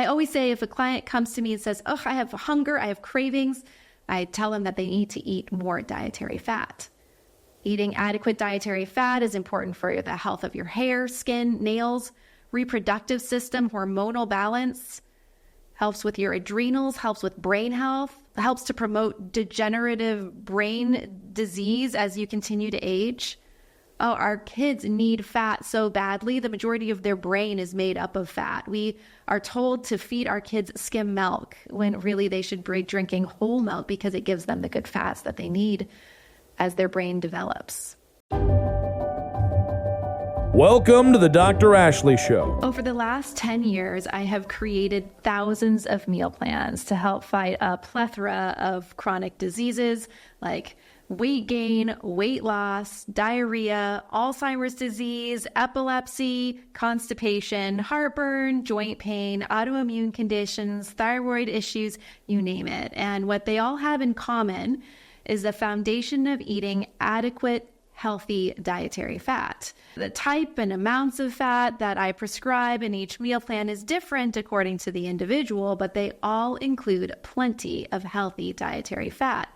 I always say if a client comes to me and says, oh, I have hunger, I have cravings, I tell them that they need to eat more dietary fat. Eating adequate dietary fat is important for the health of your hair, skin, nails, reproductive system, hormonal balance, helps with your adrenals, helps with brain health, helps to promote degenerative brain disease as you continue to age. Oh, our kids need fat so badly. The majority of their brain is made up of fat. We are told to feed our kids skim milk when really they should be drinking whole milk because it gives them the good fats that they need as their brain develops. Welcome to the Dr. Ashley Show. Over the last 10 years, I have created thousands of meal plans to help fight a plethora of chronic diseases like weight gain, weight loss, diarrhea, Alzheimer's disease, epilepsy, constipation, heartburn, joint pain, autoimmune conditions, thyroid issues, you name it. And what they all have in common is the foundation of eating adequate, healthy dietary fat. The type and amounts of fat that I prescribe in each meal plan is different according to the individual, but they all include plenty of healthy dietary fat.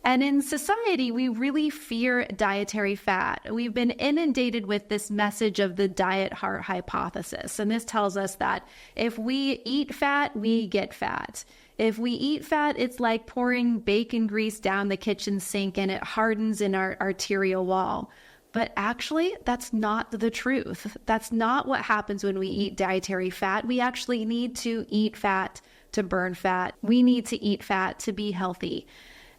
And in society, we really fear dietary fat. We've been inundated with this message of the diet heart hypothesis. And this tells us that if we eat fat, we get fat. If we eat fat, it's like pouring bacon grease down the kitchen sink and it hardens in our arterial wall. But actually, that's not the truth. That's not what happens when we eat dietary fat. We actually need to eat fat to burn fat. We need to eat fat to be healthy.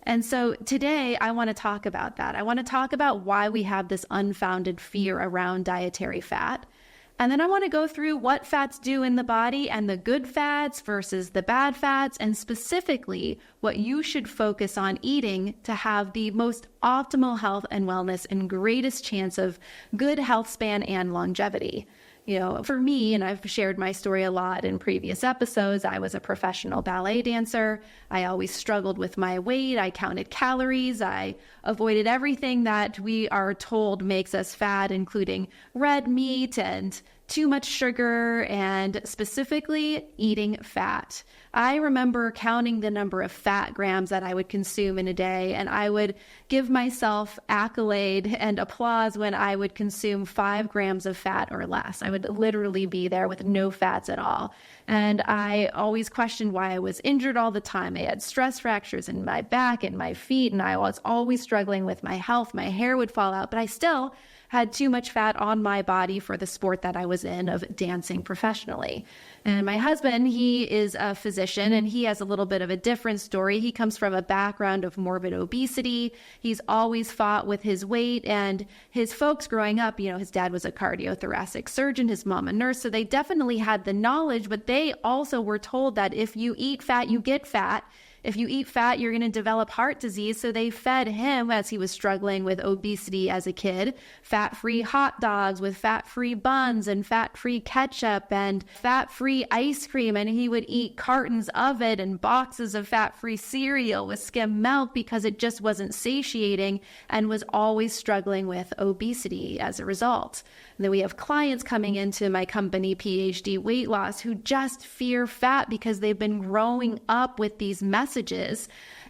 And so today I want to talk about that. I want to talk about why we have this unfounded fear around dietary fat. And then I want to go through what fats do in the body and the good fats versus the bad fats, and specifically what you should focus on eating to have the most optimal health and wellness and greatest chance of good health span and longevity. You know, for me, and I've shared my story a lot in previous episodes, I was a professional ballet dancer. I always struggled with my weight. I counted calories. I avoided everything that we are told makes us fat, including red meat and too much sugar, and specifically eating fat. I remember counting the number of fat grams that I would consume in a day, and I would give myself accolade and applause when I would consume 5 grams of fat or less. I would literally be there with no fats at all. And I always questioned why I was injured all the time. I had stress fractures in my back and my feet, and I was always struggling with my health. My hair would fall out, but I still had too much fat on my body for the sport that I was in of dancing professionally. And my husband, he is a physician, and he has a little bit of a different story. He comes from a background of morbid obesity. He's always fought with his weight, and his folks growing up, you know, his dad was a cardiothoracic surgeon, his mom a nurse, so they definitely had the knowledge, but they also were told that if you eat fat, you get fat. If you eat fat, you're going to develop heart disease. So they fed him, as he was struggling with obesity as a kid, fat-free hot dogs with fat-free buns and fat-free ketchup and fat-free ice cream. And he would eat cartons of it and boxes of fat-free cereal with skim milk because it just wasn't satiating, and was always struggling with obesity as a result. And then we have clients coming into my company, PhD Weight Loss, who just fear fat because they've been growing up with these messages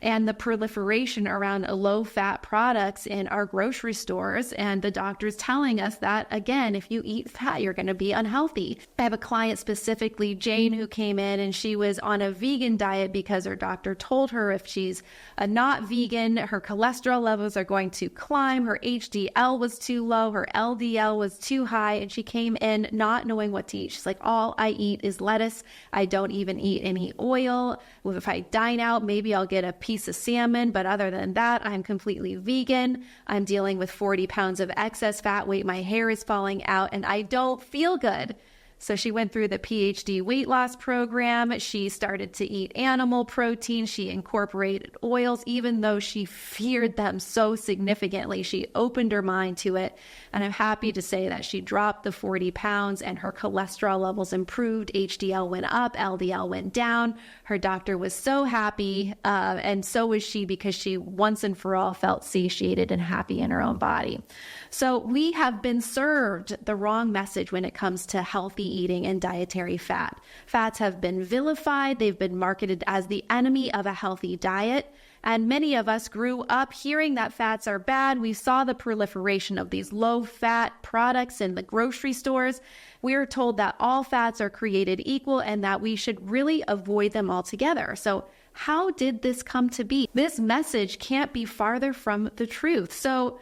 and the proliferation around low-fat products in our grocery stores. And the doctor's telling us that, again, if you eat fat, you're going to be unhealthy. I have a client specifically, Jane, who came in and she was on a vegan diet because her doctor told her if she's not vegan, her cholesterol levels are going to climb. Her HDL was too low. Her LDL was too high. And she came in not knowing what to eat. She's like, all I eat is lettuce. I don't even eat any oil. If I dine out, maybe I'll get a piece of salmon, but other than that, I'm completely vegan. I'm dealing with 40 pounds of excess fat weight. My hair is falling out and I don't feel good. So she went through the PhD weight loss program. She started to eat animal protein. She incorporated oils, even though she feared them so significantly. She opened her mind to it. And I'm happy to say that she dropped the 40 pounds and her cholesterol levels improved. HDL went up, LDL went down. Her doctor was so happy. And so was she, because she once and for all felt satiated and happy in her own body. So we have been served the wrong message when it comes to healthy eating and dietary fat. Fats have been vilified. They've been marketed as the enemy of a healthy diet. And many of us grew up hearing that fats are bad. We saw the proliferation of these low-fat products in the grocery stores. We are told that all fats are created equal and that we should really avoid them altogether. So how did this come to be? This message can't be farther from the truth. So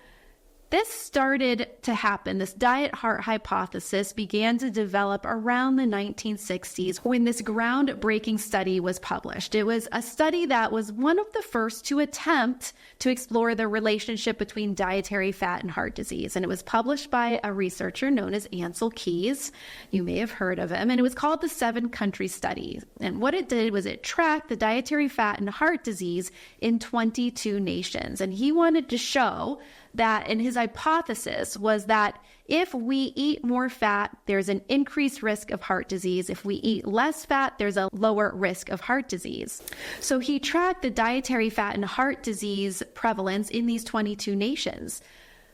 this started to happen. This diet heart hypothesis began to develop around the 1960s when this groundbreaking study was published. It was a study that was one of the first to attempt to explore the relationship between dietary fat and heart disease. And it was published by a researcher known as Ancel Keys. You may have heard of him. And it was called the 7-Country Study. And what it did was it tracked the dietary fat and heart disease in 22 nations. And he wanted to show that, and his hypothesis was that if we eat more fat, there's an increased risk of heart disease. If we eat less fat, there's a lower risk of heart disease. So he tracked the dietary fat and heart disease prevalence in these 22 nations.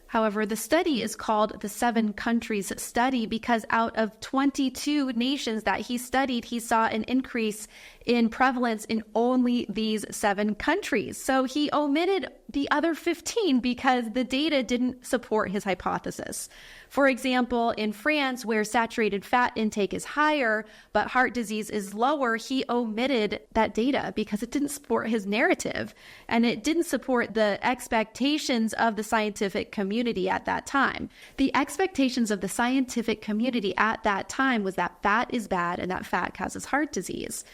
However, the study is called the 7 Countries Study because out of 22 nations that he studied, he saw an increase in prevalence in only these 7 countries. So he omitted the other 15 because the data didn't support his hypothesis. For example, in France, where saturated fat intake is higher, but heart disease is lower, he omitted that data because it didn't support his narrative, and it didn't support the expectations of the scientific community at that time. The expectations of the scientific community at that time was that fat is bad and that fat causes heart disease.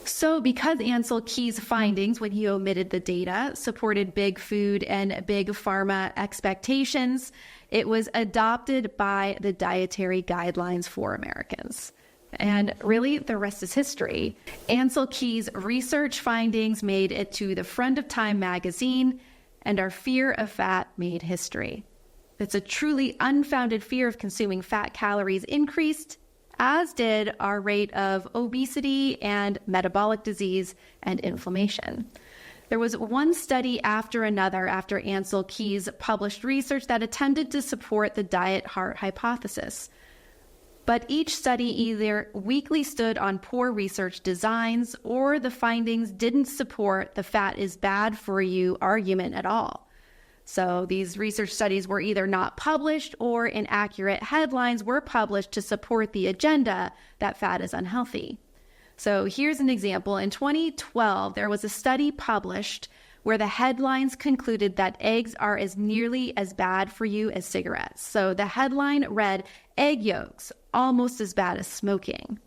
So because Ancel Keys' findings, when he omitted the data, supported big food and big pharma expectations, it was adopted by the Dietary Guidelines for Americans. And really, the rest is history. Ancel Keys' research findings made it to the front of Time magazine, and our fear of fat made history. It's a truly unfounded fear of consuming fat calories increased, as did our rate of obesity and metabolic disease and inflammation. There was one study after another after Ancel Keys published research that attempted to support the diet heart hypothesis. But each study either weakly stood on poor research designs or the findings didn't support the fat is bad for you argument at all. So these research studies were either not published or inaccurate headlines were published to support the agenda that fat is unhealthy. So here's an example. In 2012, there was a study published where the headlines concluded that eggs are as nearly as bad for you as cigarettes. So the headline read, "Egg yolks, almost as bad as smoking."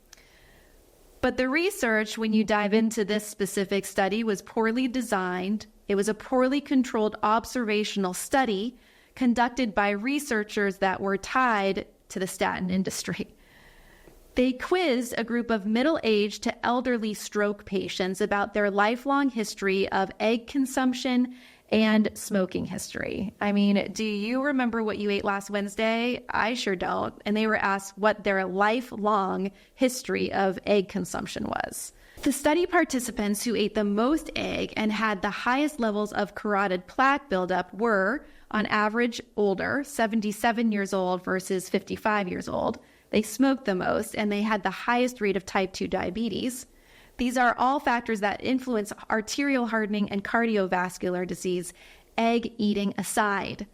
But the research, when you dive into this specific study, was poorly designed. It was a poorly controlled observational study conducted by researchers that were tied to the statin industry. They quizzed a group of middle-aged to elderly stroke patients about their lifelong history of egg consumption and smoking history. I mean, do you remember what you ate last Wednesday? I sure don't. And they were asked what their lifelong history of egg consumption was. The study participants who ate the most egg and had the highest levels of carotid plaque buildup were, on average, older, 77 years old versus 55 years old. They smoked the most, and they had the highest rate of type 2 diabetes. These are all factors that influence arterial hardening and cardiovascular disease, egg eating aside.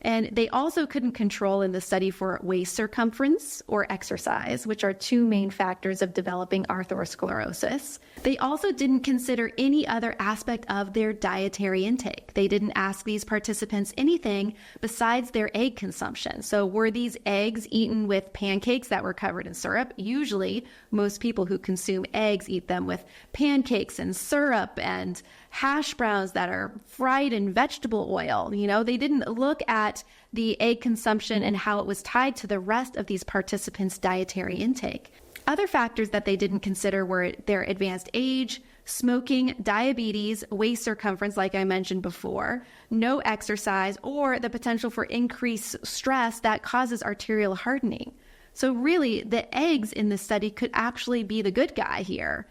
And they also couldn't control in the study for waist circumference or exercise, which are two main factors of developing atherosclerosis. They also didn't consider any other aspect of their dietary intake. They didn't ask these participants anything besides their egg consumption. So were these eggs eaten with pancakes that were covered in syrup? Usually, most people who consume eggs eat them with pancakes and syrup and hash browns that are fried in vegetable oil. You know, they didn't look at the egg consumption and how it was tied to the rest of these participants' dietary intake. Other factors that they didn't consider were their advanced age, smoking, diabetes, waist circumference, like I mentioned before, no exercise, or the potential for increased stress that causes arterial hardening. So really, the eggs in this study could actually be the good guy here.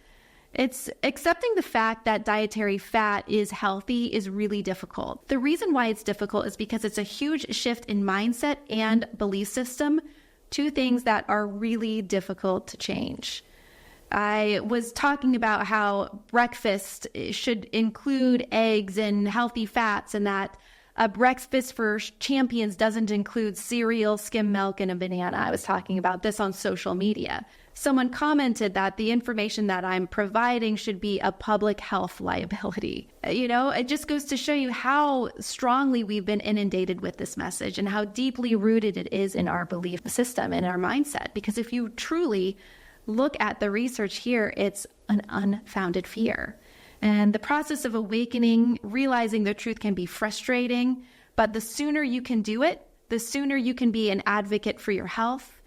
It's accepting the fact that dietary fat is healthy is really difficult. The reason why it's difficult is because it's a huge shift in mindset and belief system two things that are really difficult to change. I was talking about how breakfast should include eggs and healthy fats, and that a breakfast for champions doesn't include cereal, skim milk, and a banana. I was talking about this on social media. Someone commented that the information that I'm providing should be a public health liability. It just goes to show you how strongly we've been inundated with this message and how deeply rooted it is in our belief system and our mindset. Because if you truly look at the research here, it's an unfounded fear. And the process of awakening, realizing the truth can be frustrating, but the sooner you can do it, the sooner you can be an advocate for your health,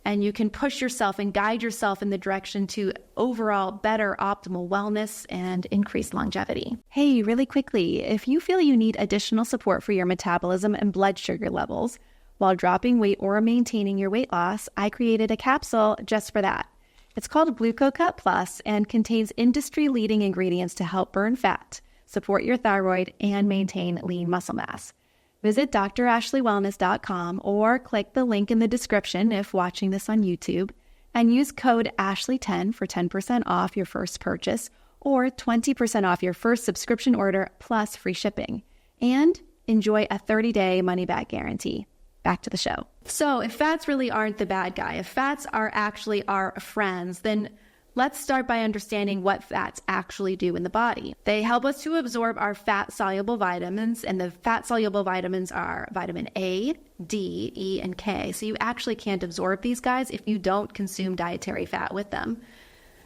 and you can push yourself and guide yourself in the direction to overall better optimal wellness and increased longevity. Hey, really quickly, if you feel you need additional support for your metabolism and blood sugar levels while dropping weight or maintaining your weight loss, I created a capsule just for that. It's called GLUCOCUT+ and contains industry-leading ingredients to help burn fat, support your thyroid, and maintain lean muscle mass. Visit dr.ashleywellness.com or click the link in the description if watching this on YouTube and use code ASHLEY10 for 10% off your first purchase or 20% off your first subscription order plus free shipping. And enjoy a 30-day money-back guarantee. Back to the show. So if fats really aren't the bad guy, if fats are actually our friends, then let's start by understanding what fats actually do in the body. They help us to absorb our fat-soluble vitamins, and the fat-soluble vitamins are vitamin A, D, E, and K. So you actually can't absorb these guys if you don't consume dietary fat with them.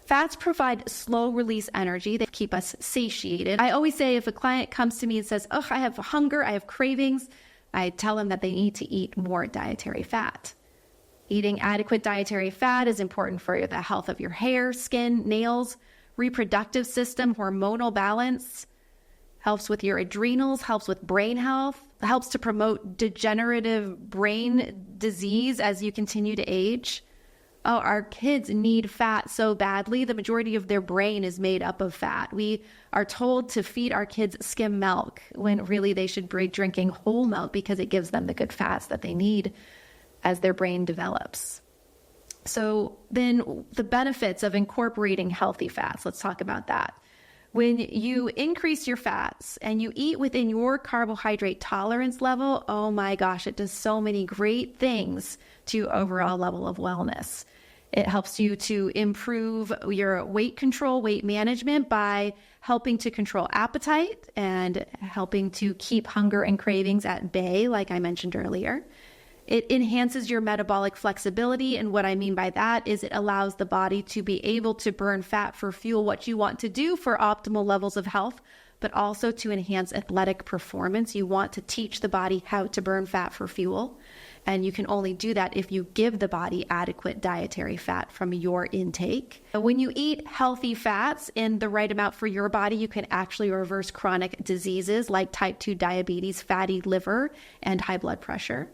Fats provide slow-release energy. They keep us satiated. I always say if a client comes to me and says, I have hunger, I have cravings, I tell them that they need to eat more dietary fat. Eating adequate dietary fat is important for the health of your hair, skin, nails, reproductive system, hormonal balance, helps with your adrenals, helps with brain health, helps to promote degenerative brain disease as you continue to age. Oh, our kids need fat so badly. The majority of their brain is made up of fat. We are told to feed our kids skim milk when really they should be drinking whole milk because it gives them the good fats that they need as their brain develops. So then the benefits of incorporating healthy fats, let's talk about that. When you increase your fats and you eat within your carbohydrate tolerance level, oh my gosh, it does so many great things to your overall level of wellness. It helps you to improve your weight control, weight management by helping to control appetite and helping to keep hunger and cravings at bay, like I mentioned earlier. It enhances your metabolic flexibility, and what I mean by that is it allows the body to be able to burn fat for fuel, what you want to do for optimal levels of health, but also to enhance athletic performance. You want to teach the body how to burn fat for fuel, and you can only do that if you give the body adequate dietary fat from your intake. When you eat healthy fats in the right amount for your body, you can actually reverse chronic diseases like type 2 diabetes, fatty liver, and high blood pressure.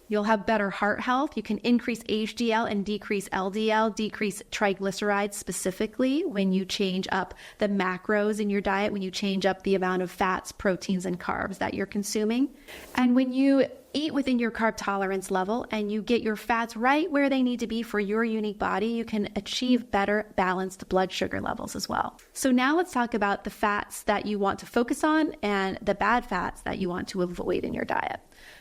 You'll have better heart health. You can increase HDL and decrease LDL, decrease triglycerides specifically when you change up the macros in your diet, when you change up the amount of fats, proteins, and carbs that you're consuming. And when you eat within your carb tolerance level and you get your fats right where they need to be for your unique body, you can achieve better balanced blood sugar levels as well. So now let's talk about the fats that you want to focus on and the bad fats that you want to avoid in your diet.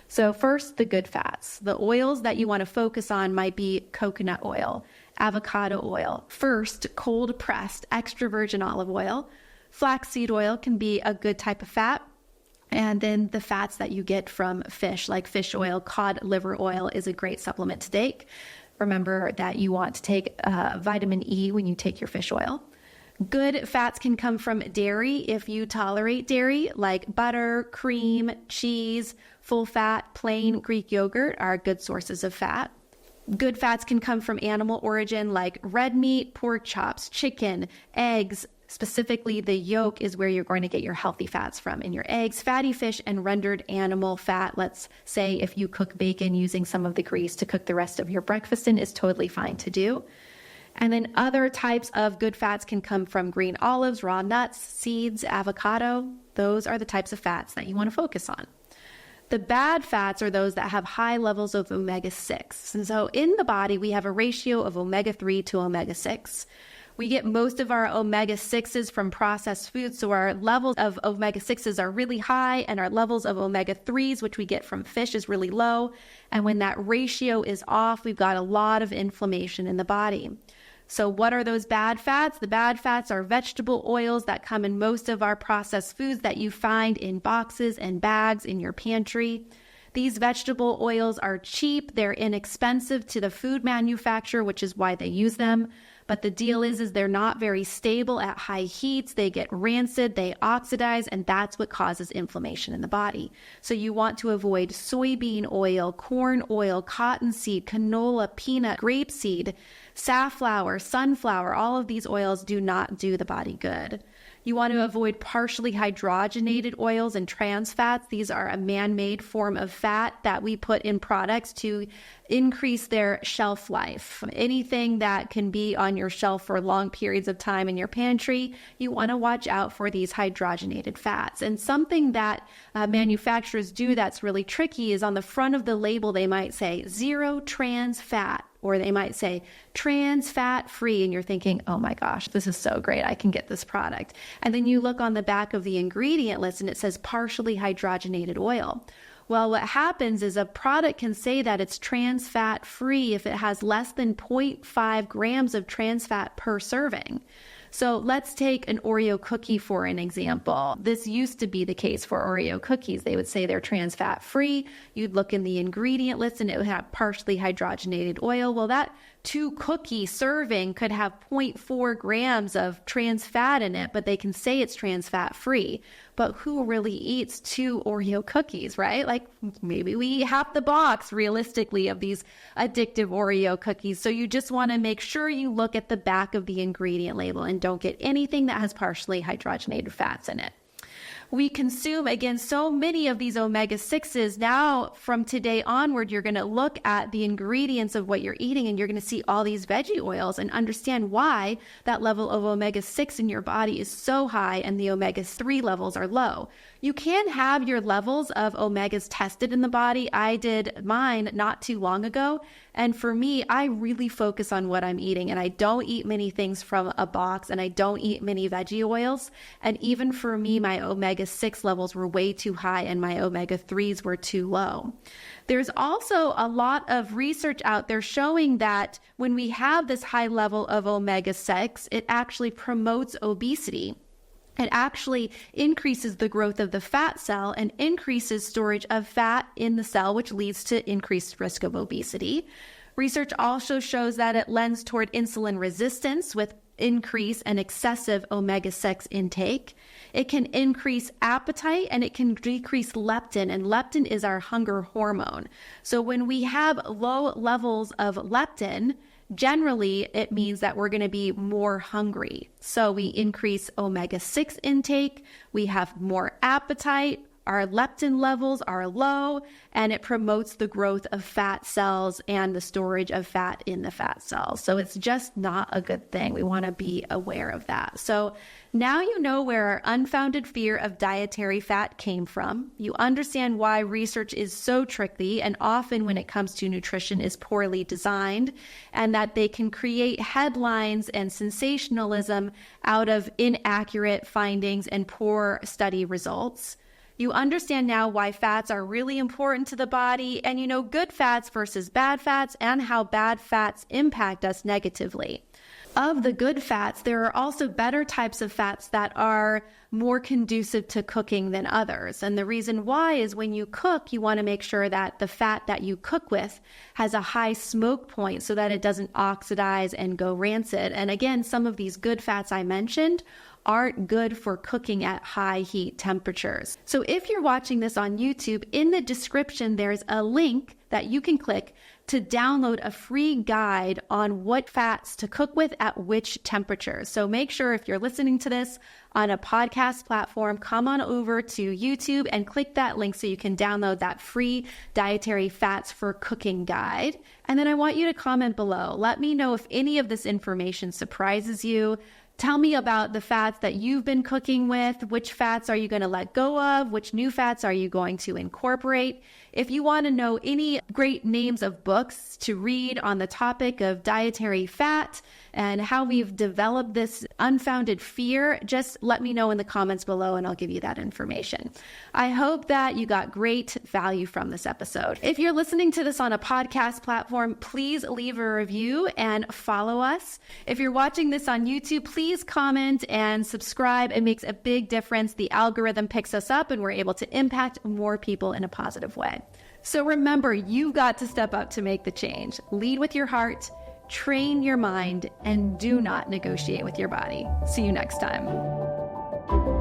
So first, the good fats. The oils that you want to focus on might be coconut oil, avocado oil. First, cold pressed extra virgin olive oil. Flaxseed oil can be a good type of fat. And then the fats that you get from fish, like fish oil, cod liver oil is a great supplement to take. Remember that you want to take vitamin E when you take your fish oil. Good fats can come from dairy if you tolerate dairy, like butter, cream, cheese, full fat, plain Greek yogurt are good sources of fat. Good fats can come from animal origin like red meat, pork chops, chicken, eggs. Specifically, the yolk is where you're going to get your healthy fats from in your eggs, fatty fish, and rendered animal fat. Let's say if you cook bacon using some of the grease to cook the rest of your breakfast in is totally fine to do. And then other types of good fats can come from green olives, raw nuts, seeds, avocado. Those are the types of fats that you want to focus on. The bad fats are those that have high levels of omega-6. And so in the body, we have a ratio of omega-3 to omega-6. We get most of our omega-6s from processed foods, so our levels of omega-6s are really high, and our levels of omega-3s, which we get from fish, is really low. And when that ratio is off, we've got a lot of inflammation in the body. So what are those bad fats? The bad fats are vegetable oils that come in most of our processed foods that you find in boxes and bags in your pantry. These vegetable oils are cheap, they're inexpensive to the food manufacturer, which is why they use them. But the deal is they're not very stable at high heats. They get rancid, they oxidize, and that's what causes inflammation in the body. So you want to avoid soybean oil, corn oil, cottonseed, canola, peanut, grapeseed, safflower, sunflower. All of these oils do not do the body good. You want to avoid partially hydrogenated oils and trans fats. These are a man-made form of fat that we put in products to increase their shelf life. Anything that can be on your shelf for long periods of time in your pantry, you want to watch out for these hydrogenated fats. And something that manufacturers do that's really tricky is on the front of the label, they might say 0 trans fat. Or they might say trans fat free, and you're thinking, oh my gosh, this is so great, I can get this product. And then you look on the back of the ingredient list and it says partially hydrogenated oil. Well, what happens is a product can say that it's trans fat free if it has less than 0.5 grams of trans fat per serving. So let's take an Oreo cookie for an example. This used to be the case for Oreo cookies. They would say they're trans fat free. You'd look in the ingredient list and it would have partially hydrogenated oil. Well, that 2 cookie serving could have 0.4 grams of trans fat in it, but they can say it's trans fat free. But who really eats 2 Oreo cookies, right? Like maybe we eat half the box realistically of these addictive Oreo cookies. So you just want to make sure you look at the back of the ingredient label and don't get anything that has partially hydrogenated fats in it. We consume, again, so many of these omega-6s. Now, from today onward, you're going to look at the ingredients of what you're eating and you're going to see all these veggie oils and understand why that level of omega-6 in your body is so high and the omega-3 levels are low. You can have your levels of omegas tested in the body. I did mine not too long ago. And for me, I really focus on what I'm eating, and I don't eat many things from a box, and I don't eat many veggie oils. And even for me, my omega-6 levels were way too high and my omega-3s were too low. There's also a lot of research out there showing that when we have this high level of omega-6, it actually promotes obesity. It actually increases the growth of the fat cell and increases storage of fat in the cell, which leads to increased risk of obesity. Research also shows that it lends toward insulin resistance with increase and excessive omega-6 intake. It can increase appetite and it can decrease leptin, and leptin is our hunger hormone. So when we have low levels of leptin, generally, it means that we're going to be more hungry. So we increase omega-6 intake, we have more appetite, our leptin levels are low, and it promotes the growth of fat cells and the storage of fat in the fat cells. So it's just not a good thing. We want to be aware of that. So now you know where our unfounded fear of dietary fat came from. You understand why research is so tricky and often when it comes to nutrition is poorly designed, and that they can create headlines and sensationalism out of inaccurate findings and poor study results. You understand now why fats are really important to the body, and you know good fats versus bad fats and how bad fats impact us negatively. Of the good fats, there are also better types of fats that are more conducive to cooking than others. And the reason why is when you cook, you want to make sure that the fat that you cook with has a high smoke point so that it doesn't oxidize and go rancid. And again, some of these good fats I mentioned aren't good for cooking at high heat temperatures. So if you're watching this on YouTube, in the description, there's a link that you can click to download a free guide on what fats to cook with at which temperatures. So make sure if you're listening to this on a podcast platform, come on over to YouTube and click that link so you can download that free dietary fats for cooking guide. And then I want you to comment below. Let me know if any of this information surprises you. Tell me about the fats that you've been cooking with. Which fats are you going to let go of? Which new fats are you going to incorporate? If you want to know any great names of books to read on the topic of dietary fat and how we've developed this unfounded fear, just let me know in the comments below and I'll give you that information. I hope that you got great value from this episode. If you're listening to this on a podcast platform, please leave a review and follow us. If you're watching this on YouTube, please comment and subscribe. It makes a big difference. The algorithm picks us up and we're able to impact more people in a positive way. So remember, you've got to step up to make the change. Lead with your heart, train your mind, and do not negotiate with your body. See you next time.